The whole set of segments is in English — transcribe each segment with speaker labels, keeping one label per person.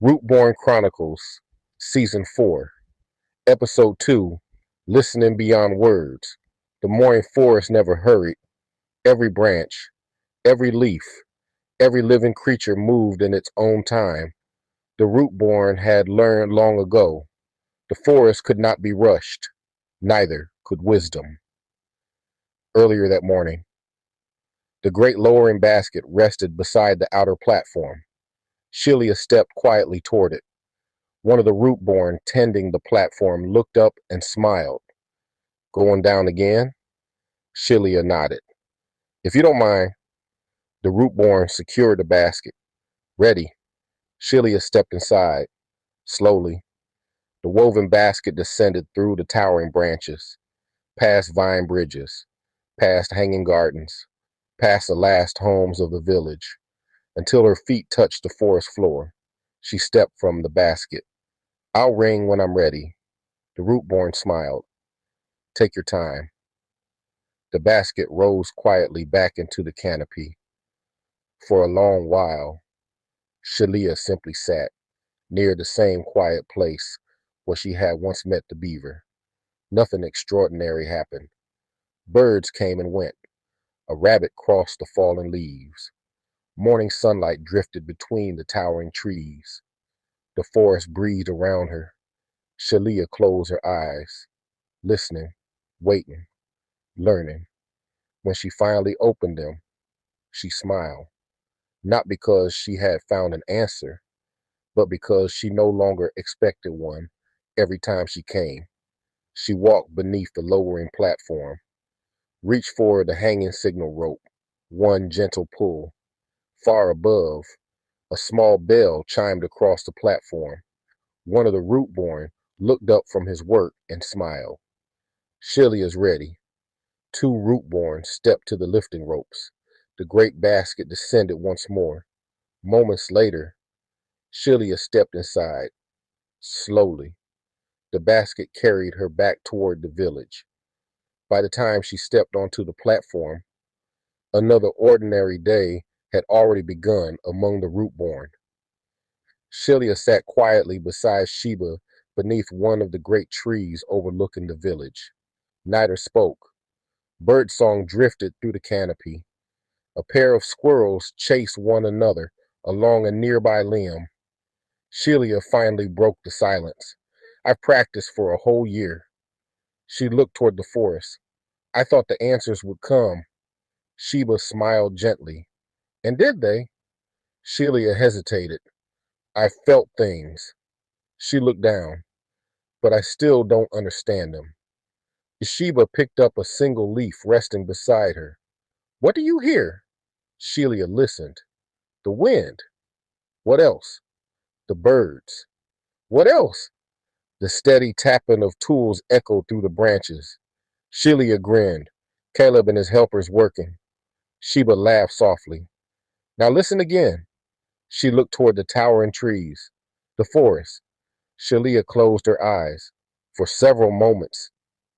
Speaker 1: Rootborn Chronicles, Season 4, Episode 2, Listening Beyond Words. The morning forest never hurried. Every branch, every leaf, every living creature moved in its own time. The rootborn had learned long ago. The forest could not be rushed. Neither could wisdom. Earlier that morning, the great lowering basket rested beside the outer platform. Shelia stepped quietly toward it. One of the rootborn tending the platform looked up and smiled. Going down again? Shelia nodded. If you don't mind. The rootborn secured the basket. Ready. Shelia stepped inside. Slowly, the woven basket descended through the towering branches, past vine bridges, past hanging gardens, past the last homes of the village, until her feet touched the forest floor. She stepped from the basket. I'll ring when I'm ready. The rootborn smiled. Take your time. The basket rose quietly back into the canopy. For a long while, Shelia simply sat near the same quiet place where she had once met the beaver. Nothing extraordinary happened. Birds came and went. A rabbit crossed the fallen leaves. Morning sunlight drifted between the towering trees. The forest breathed around her. Shelia closed her eyes, listening, waiting, learning. When she finally opened them, she smiled, not because she had found an answer, but because she no longer expected one every time she came. She walked beneath the lowering platform, reached for the hanging signal rope, one gentle pull. Far above, a small bell chimed across the platform. One of the rootborn looked up from his work and smiled. Shelia's ready. Two rootborn stepped to the lifting ropes. The great basket descended once more. Moments later, Shelia stepped inside. Slowly, the basket carried her back toward the village. By the time she stepped onto the platform, another ordinary day had already begun among the rootborn. Shelia sat quietly beside Sheba beneath one of the great trees overlooking the village. Neither spoke. Birdsong drifted through the canopy. A pair of squirrels chased one another along a nearby limb. Shelia finally broke the silence. I've practiced for a whole year. She looked toward the forest. I thought the answers would come. Sheba smiled gently. And did they? Shelia hesitated. I felt things. She looked down. But I still don't understand them. Sheba picked up a single leaf resting beside her. What do you hear? Shelia listened. The wind. What else? The birds. What else? The steady tapping of tools echoed through the branches. Shelia grinned. Caleb and his helpers working. Sheba laughed softly. Now listen again. She looked toward the towering trees. The forest. Shelia closed her eyes. For several moments,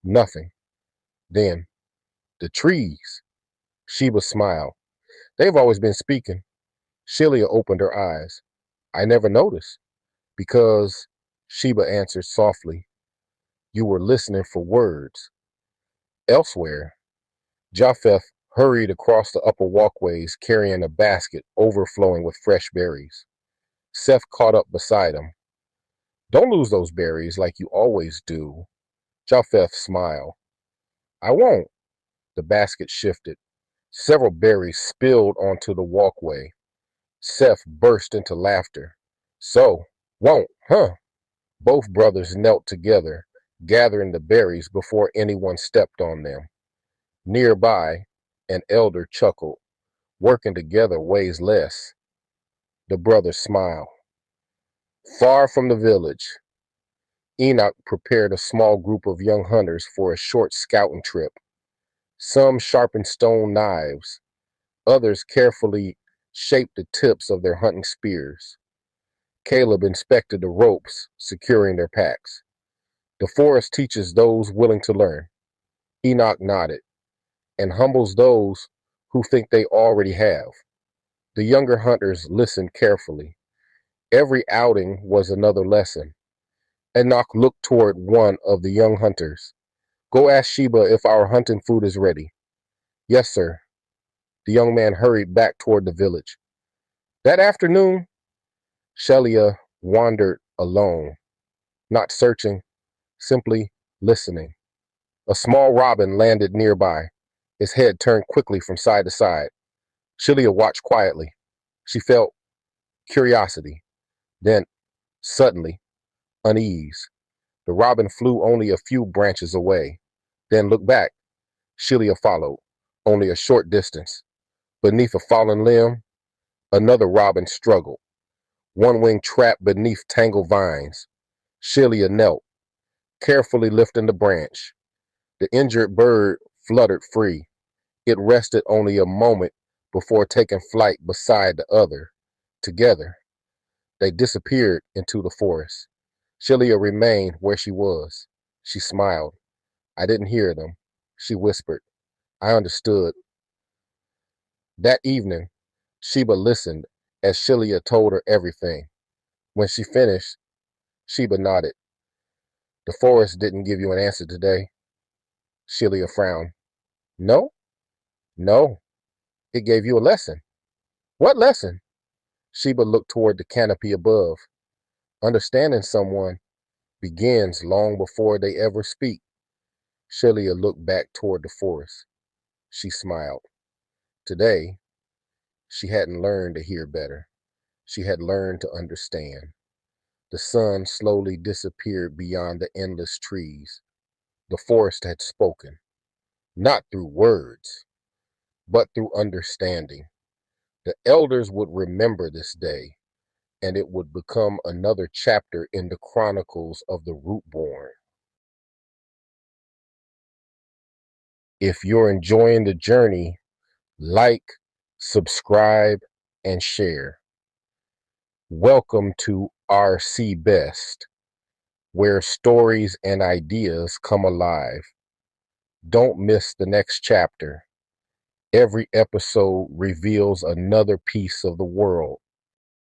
Speaker 1: nothing. Then, the trees. Sheba smiled. They've always been speaking. Shelia opened her eyes. I never noticed. Because, Sheba answered softly, you were listening for words. Elsewhere, Japheth hurried across the upper walkways carrying a basket overflowing with fresh berries. Seth caught up beside him. Don't lose those berries like you always do. Japheth smiled. I won't. The basket shifted. Several berries spilled onto the walkway. Seth burst into laughter. So, won't, huh? Both brothers knelt together, gathering the berries before anyone stepped on them. Nearby, an elder chuckled. Working together weighs less. The brothers smiled. Far from the village, Enoch prepared a small group of young hunters for a short scouting trip. Some sharpened stone knives. Others carefully shaped the tips of their hunting spears. Caleb inspected the ropes securing their packs. The forest teaches those willing to learn. Enoch nodded, and humbles those who think they already have. The younger hunters listened carefully. Every outing was another lesson. Enoch looked toward one of the young hunters. Go ask Sheba if our hunting food is ready. Yes, sir. The young man hurried back toward the village. That afternoon, Shelia wandered alone, not searching, simply listening. A small robin landed nearby. His head turned quickly from side to side. Shelia watched quietly. She felt curiosity, then, suddenly, unease. The robin flew only a few branches away, then looked back. Shelia followed, only a short distance. Beneath a fallen limb, another robin struggled, one wing trapped beneath tangled vines. Shelia knelt, carefully lifting the branch. The injured bird fluttered free. It rested only a moment before taking flight beside the other. Together, they disappeared into the forest. Shelia remained where she was. She smiled. I didn't hear them. She whispered. I understood. That evening, Sheba listened as Shelia told her everything. When she finished, Sheba nodded. The forest didn't give you an answer today. Shelia frowned. No? No. It gave you a lesson. What lesson? Sheba looked toward the canopy above. Understanding someone begins long before they ever speak. Shelia looked back toward the forest. She smiled. Today, she hadn't learned to hear better. She had learned to understand. The sun slowly disappeared beyond the endless trees. The forest had spoken, not through words, but through understanding. The elders would remember this day, and it would become another chapter in the chronicles of the Rootborn. If you're enjoying the journey, like, subscribe, and share. Welcome to RC Best, where stories and ideas come alive. Don't miss the next chapter. Every episode reveals another piece of the world